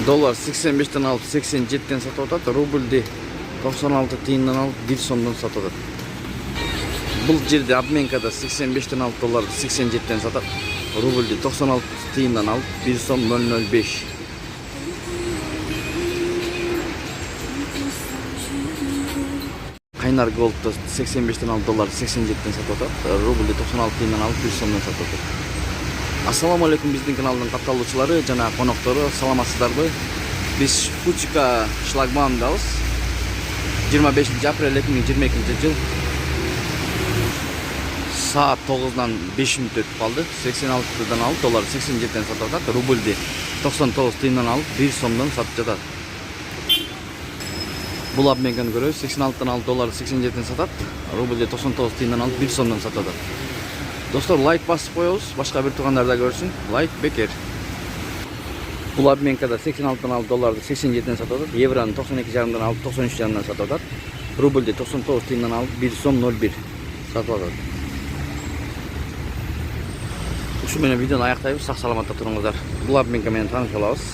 Dollar 85'ten alıp 87'den satып атат. Рубльди 96 тиындан алып 1 сомдон сатып атат. Бул жерде обменкада 85'ten alıp долларды 87'den сатат. Рубльди 96 тиындан алып 1 сом 005. Кайнар голдты 85'ten alıp долларды 87'den сатып атат. Рубльди 96 тиындан алып 1 сомдон сатып атат. Ассаламу алейкум, биздин каналдын катталуучулары жана коноктору, саламатсыздарбы? Биз Фучика шлагбаумдабыз. 25 апрель 2022 жыл. Saat 9'dan 5 minut ötüp kaldı. 86'dan alıp dolar 87'den satып атат. Рубльди 99 тиындан алып 1 сомдон сатып жатат. Бул обменканы көрөбүз. 86'dan alıp dolar 87'den сатат. Рубльди 99 тиындан алып 1 сомдон сатып атат. Достор, лайк басып коебуз, башка бир туугандар да көрсүн. Лайк бекер. Бул обменкада 86'dan alıp dollарды 87'den сатып атат. Евроны 92,5'dan alıp 93,5'dan сатып атат. Рубльди 99 тиындан алып 1 сом 01 сатып атат. Ушу менен видеону аяктайбыз. Сак саламатта туруңуздар. Бул обменка менен тааныша алабыз.